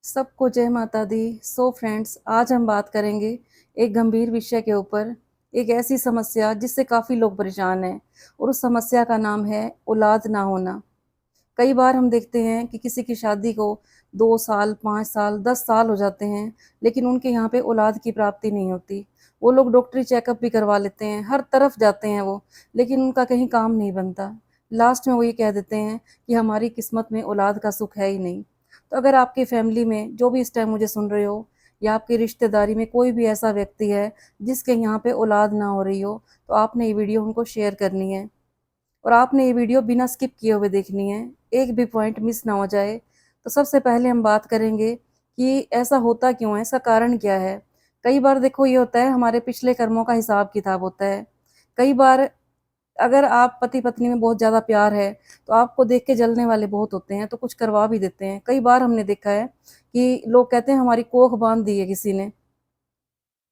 सबको जय माता दी। सो फ्रेंड्स, आज हम बात करेंगे एक गंभीर विषय के ऊपर। एक ऐसी समस्या जिससे काफ़ी लोग परेशान हैं और उस समस्या का नाम है औलाद ना होना। कई बार हम देखते हैं कि किसी की शादी को 2 साल, 5 साल, 10 साल हो जाते हैं, लेकिन उनके यहाँ पे औलाद की प्राप्ति नहीं होती। वो लोग डॉक्टरी चेकअप भी करवा लेते हैं, हर तरफ जाते हैं वो, लेकिन उनका कहीं काम नहीं बनता। लास्ट में वो ये कह देते हैं कि हमारी किस्मत में औलाद का सुख है ही नहीं। तो अगर आपकी फैमिली में जो भी इस टाइम मुझे सुन रहे हो या आपकी रिश्तेदारी में कोई भी ऐसा व्यक्ति है जिसके यहाँ पे औलाद ना हो रही हो, तो आपने ये वीडियो उनको शेयर करनी है और आपने ये वीडियो बिना स्किप किए हुए देखनी है, एक भी पॉइंट मिस ना हो जाए। तो सबसे पहले हम बात करेंगे कि ऐसा होता क्यों है, इसका कारण क्या है। कई बार देखो ये होता है, हमारे पिछले कर्मों का हिसाब किताब होता है। कई बार अगर आप पति पत्नी में बहुत ज़्यादा प्यार है, तो आपको देख के जलने वाले बहुत होते हैं, तो कुछ करवा भी देते हैं। कई बार हमने देखा है कि लोग कहते हैं हमारी कोख बांध दी है किसी ने।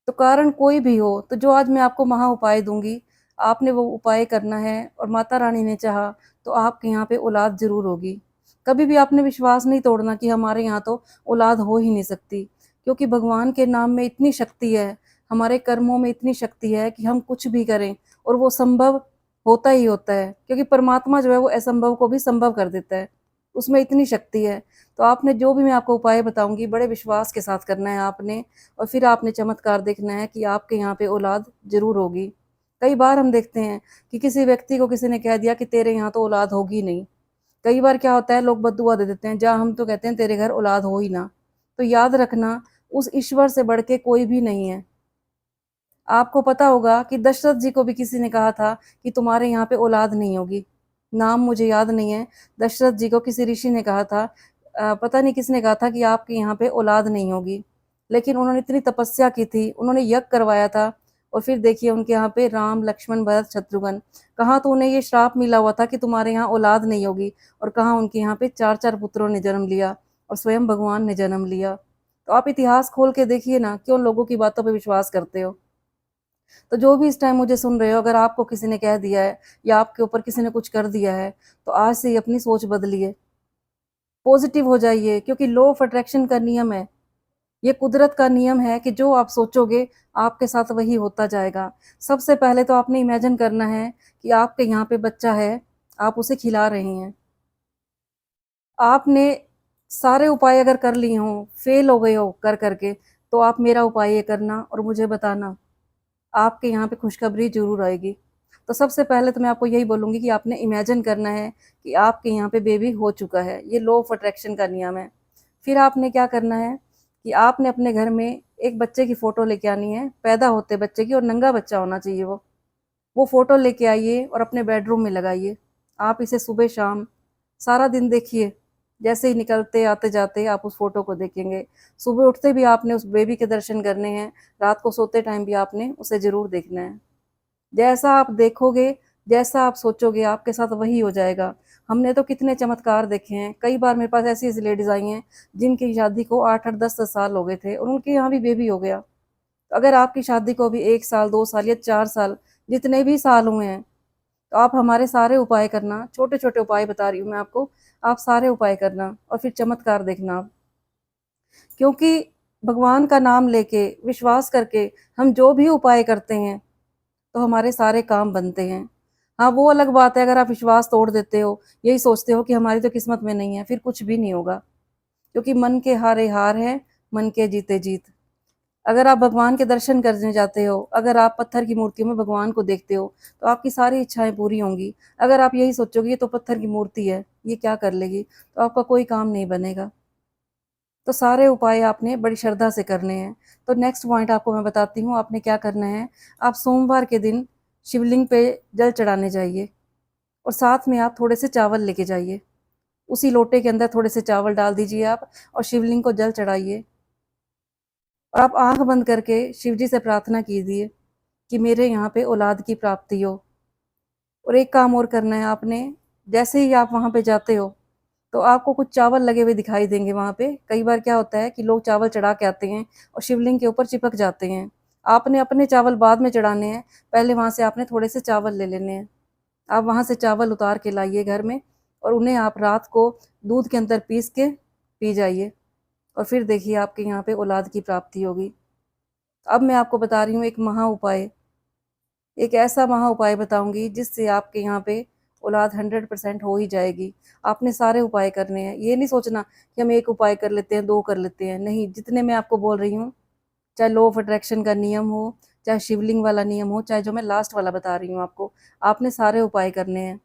तो कारण कोई भी हो, तो जो आज मैं आपको महा उपाय दूंगी, आपने वो उपाय करना है और माता रानी ने चाहा तो आपके यहाँ पे औलाद जरूर होगी। कभी भी आपने विश्वास नहीं तोड़ना कि हमारे यहाँ तो औलाद हो ही नहीं सकती, क्योंकि भगवान के नाम में इतनी शक्ति है, हमारे कर्मों में इतनी शक्ति है कि हम कुछ भी करें और वो संभव होता ही होता है, क्योंकि परमात्मा जो है वो असंभव को भी संभव कर देता है। उसमें इतनी शक्ति है। तो आपने जो भी मैं आपको उपाय बताऊंगी, बड़े विश्वास के साथ करना है आपने, और फिर आपने चमत्कार देखना है कि आपके यहाँ पे औलाद जरूर होगी। कई बार हम देखते हैं कि किसी व्यक्ति को किसी ने कह दिया कि तेरे यहाँ तो औलाद होगी नहीं। कई बार क्या होता है, लोग बद्दुआ दे देते हैं, जहाँ हम तो कहते हैं तेरे घर औलाद हो ही ना। तो याद रखना, उस ईश्वर से बढ़ के कोई भी नहीं है। आपको पता होगा कि दशरथ जी को भी किसी ने कहा था कि तुम्हारे यहाँ पे औलाद नहीं होगी। नाम मुझे याद नहीं है। दशरथ जी को किसी ऋषि ने कहा था, पता नहीं किसने कहा था कि आपके यहाँ पे औलाद नहीं होगी। लेकिन उन्होंने इतनी तपस्या की थी, उन्होंने यज्ञ करवाया था, और फिर देखिए उनके यहाँ पे राम, लक्ष्मण, भरत, शत्रुघ्न, कहाँ तो उन्हें ये श्राप मिला हुआ था कि तुम्हारे यहाँ औलाद नहीं होगी, और कहाँ उनके यहाँ पे 4-4 पुत्रों ने जन्म लिया और स्वयं भगवान ने जन्म लिया। तो आप इतिहास खोल के देखिए ना, क्यों लोगों की बातों पे विश्वास करते हो। तो जो भी इस टाइम मुझे सुन रहे हो, अगर आपको किसी ने कह दिया है या आपके ऊपर किसी ने कुछ कर दिया है, तो आज से ही अपनी सोच बदलिए, पॉजिटिव हो जाइए, क्योंकि लॉ ऑफ अट्रैक्शन का नियम है। ये कुदरत का नियम है कि जो आप सोचोगे आपके साथ वही होता जाएगा। सबसे पहले तो आपने इमेजिन करना है कि आपके यहाँ पे बच्चा है, आप उसे खिला रहे हैं। आपने सारे उपाय अगर कर लिए हों, फेल हो गए हो कर करके, तो आप मेरा उपाय ये करना और मुझे बताना, आपके यहाँ पे खुशखबरी ज़रूर आएगी। तो सबसे पहले तो मैं आपको यही बोलूँगी कि आपने इमेजिन करना है कि आपके यहाँ पे बेबी हो चुका है। ये लॉ ऑफ अट्रैक्शन का नियम है। फिर आपने क्या करना है कि आपने अपने घर में एक बच्चे की फ़ोटो लेके आनी है, पैदा होते बच्चे की, और नंगा बच्चा होना चाहिए वो फ़ोटो लेके आइए और अपने बेडरूम में लगाइए। आप इसे सुबह शाम सारा दिन देखिए। जैसे ही निकलते आते जाते आप उस फ़ोटो को देखेंगे। सुबह उठते भी आपने उस बेबी के दर्शन करने हैं, रात को सोते टाइम भी आपने उसे ज़रूर देखना है। जैसा आप देखोगे, जैसा आप सोचोगे, आपके साथ वही हो जाएगा। हमने तो कितने चमत्कार देखे हैं। कई बार मेरे पास ऐसी-ऐसी लेडीज़ आई हैं, जिनकी शादी को 8-8, 10-10 साल हो गए थे और उनके यहाँ भी बेबी हो गया। तो अगर आपकी शादी को भी 1 साल, 2 साल या 4 साल, जितने भी साल हुए हैं, तो आप हमारे सारे उपाय करना। छोटे-छोटे उपाय बता रही हूँ मैं आपको, आप सारे उपाय करना और फिर चमत्कार देखना आप। क्योंकि भगवान का नाम लेके, विश्वास करके हम जो भी उपाय करते हैं, तो हमारे सारे काम बनते हैं। हाँ, वो अलग बात है अगर आप विश्वास तोड़ देते हो, यही सोचते हो कि हमारी तो किस्मत में नहीं है, फिर कुछ भी नहीं होगा। क्योंकि मन के हारे हार है, मन के जीते जीत। अगर आप भगवान के दर्शन करने जाते हो, अगर आप पत्थर की मूर्तियों में भगवान को देखते हो, तो आपकी सारी इच्छाएं पूरी होंगी। अगर आप यही सोचोगे ये तो पत्थर की मूर्ति है, ये क्या कर लेगी, तो आपका कोई काम नहीं बनेगा। तो सारे उपाय आपने बड़ी श्रद्धा से करने हैं। तो नेक्स्ट पॉइंट आपको मैं बताती हूँ, आपने क्या करना है। आप सोमवार के दिन शिवलिंग पे जल चढ़ाने जाइए और साथ में आप थोड़े से चावल लेके जाइए। उसी लोटे के अंदर थोड़े से चावल डाल दीजिए आप और शिवलिंग को जल चढ़ाइए। और आप आंख बंद करके शिव जी से प्रार्थना कीजिए कि मेरे यहाँ पे औलाद की प्राप्ति हो। और एक काम और करना है आपने, जैसे ही आप वहाँ पे जाते हो, तो आपको कुछ चावल लगे हुए दिखाई देंगे वहाँ पे। कई बार क्या होता है कि लोग चावल चढ़ा के आते हैं और शिवलिंग के ऊपर चिपक जाते हैं। आपने अपने चावल बाद में चढ़ाने हैं, पहले वहाँ से आपने थोड़े से चावल ले लेने हैं। आप वहाँ से चावल उतार के लाइए घर में और उन्हें आप रात को दूध के अंदर पीस के पी जाइए। और फिर देखिए आपके यहाँ पे औलाद की प्राप्ति होगी। अब मैं आपको बता रही हूँ एक महा उपाय, एक ऐसा महा उपाय बताऊंगी जिससे आपके यहाँ पे औलाद 100% हो ही जाएगी। आपने सारे उपाय करने हैं, ये नहीं सोचना कि हम एक उपाय कर लेते हैं, दो कर लेते हैं, नहीं, जितने मैं आपको बोल रही हूँ, चाहे लॉ ऑफ अट्रैक्शन का नियम हो, चाहे शिवलिंग वाला नियम हो, चाहे जो मैं लास्ट वाला बता रही हूँ आपको, आपने सारे उपाय करने हैं।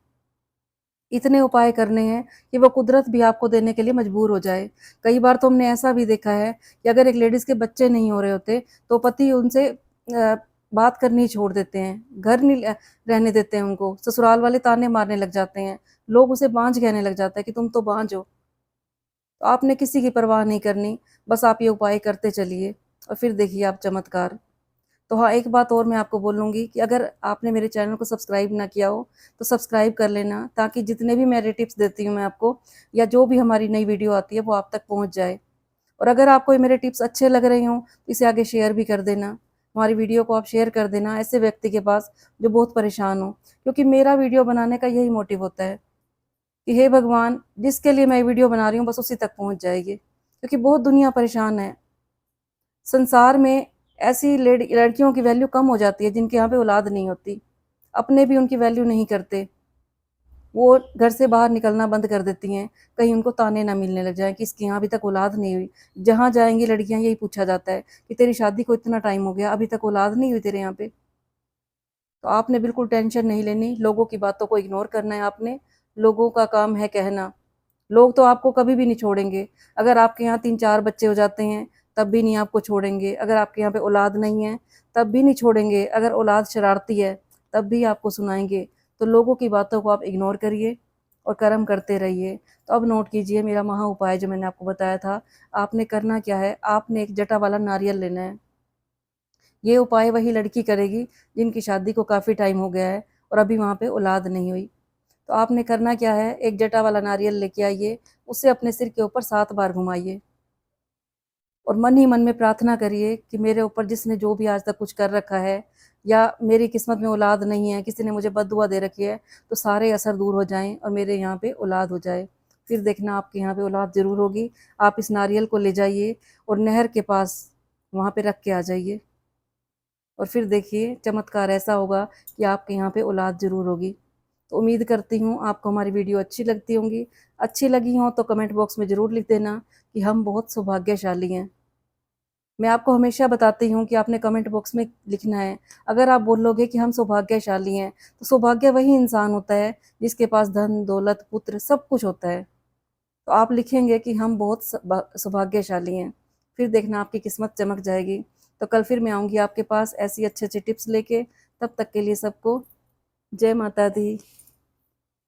इतने उपाय करने हैं कि वो कुदरत भी आपको देने के लिए मजबूर हो जाए। कई बार तो हमने ऐसा भी देखा है कि अगर एक लेडीज़ के बच्चे नहीं हो रहे होते, तो पति उनसे बात करनी ही छोड़ देते हैं, घर नहीं रहने देते हैं उनको, ससुराल वाले ताने मारने लग जाते हैं, लोग उसे बाँझ कहने लग जाते हैं कि तुम तो बाँझ हो। तो आपने किसी की परवाह नहीं करनी, बस आप ये उपाय करते चलिए और फिर देखिए आप चमत्कार। तो हाँ, एक बात और मैं आपको बोलूँगी कि अगर आपने मेरे चैनल को सब्सक्राइब ना किया हो, तो सब्सक्राइब कर लेना, ताकि जितने भी मेरे टिप्स देती हूँ मैं आपको, या जो भी हमारी नई वीडियो आती है, वो आप तक पहुँच जाए। और अगर आपको ये मेरे टिप्स अच्छे लग रहे हों, तो इसे आगे शेयर भी कर देना। हमारी वीडियो को आप शेयर कर देना ऐसे व्यक्ति के पास जो बहुत परेशान हो, क्योंकि मेरा वीडियो बनाने का यही मोटिव होता है कि हे भगवान, जिसके लिए मैं वीडियो बना रही हूँ, बस उसी तक पहुँच जाएगी। क्योंकि बहुत दुनिया परेशान है। संसार में ऐसी लड़कियों की वैल्यू कम हो जाती है जिनके यहाँ पे औलाद नहीं होती। अपने भी उनकी वैल्यू नहीं करते। वो घर से बाहर निकलना बंद कर देती हैं, कहीं उनको ताने ना मिलने लग जाएँ कि इसके यहाँ अभी तक औलाद नहीं हुई। जहाँ जाएँगी लड़कियाँ यही पूछा जाता है कि तेरी शादी को इतना टाइम हो गया, अभी तक औलाद नहीं हुई तेरे यहाँ पे। तो आपने बिल्कुल टेंशन नहीं लेनी, लोगों की बातों को इग्नोर करना है आपने। लोगों का काम है कहना। लोग तो आपको कभी भी नहीं छोड़ेंगे। अगर आपके यहाँ 3-4 बच्चे हो जाते हैं, तब भी नहीं आपको छोड़ेंगे। अगर आपके यहाँ पे औलाद नहीं है, तब भी नहीं छोड़ेंगे। अगर औलाद शरारती है, तब भी आपको सुनाएँगे। तो लोगों की बातों को आप इग्नोर करिए और कर्म करते रहिए। तो अब नोट कीजिए मेरा महा उपाय जो मैंने आपको बताया था। आपने करना क्या है, आपने एक जटा वाला नारियल लेना है। ये उपाय वही लड़की करेगी जिनकी शादी को काफ़ी टाइम हो गया है और अभी वहाँ पे औलाद नहीं हुई। तो आपने करना क्या है, एक जटा वाला नारियल लेके आइए, उसे अपने सिर के ऊपर 7 बार घुमाइए और मन ही मन में प्रार्थना करिए कि मेरे ऊपर जिसने जो भी आज तक कुछ कर रखा है, या मेरी किस्मत में औलाद नहीं है, किसी ने मुझे बददुआ दे रखी है, तो सारे असर दूर हो जाएँ और मेरे यहाँ पे औलाद हो जाए। फिर देखना आपके यहाँ पे औलाद ज़रूर होगी। आप इस नारियल को ले जाइए और नहर के पास वहाँ पे रख के आ जाइए और फिर देखिए चमत्कार ऐसा होगा कि आपके यहाँ पे औलाद ज़रूर होगी। तो उम्मीद करती हूँ आपको हमारी वीडियो अच्छी लगती होंगी। अच्छी लगी हो तो कमेंट बॉक्स में ज़रूर लिख देना कि हम बहुत सौभाग्यशाली हैं। मैं आपको हमेशा बताती हूँ कि आपने कमेंट बॉक्स में लिखना है। अगर आप बोलोगे कि हम सौभाग्यशाली हैं, तो सौभाग्य वही इंसान होता है जिसके पास धन, दौलत, पुत्र सब कुछ होता है। तो आप लिखेंगे कि हम बहुत सौभाग्यशाली हैं। फिर देखना आपकी किस्मत चमक जाएगी। तो कल फिर मैं आऊँगी आपके पास ऐसी अच्छी-अच्छी टिप्स लेके। तब तक के लिए सबको जय माता दी।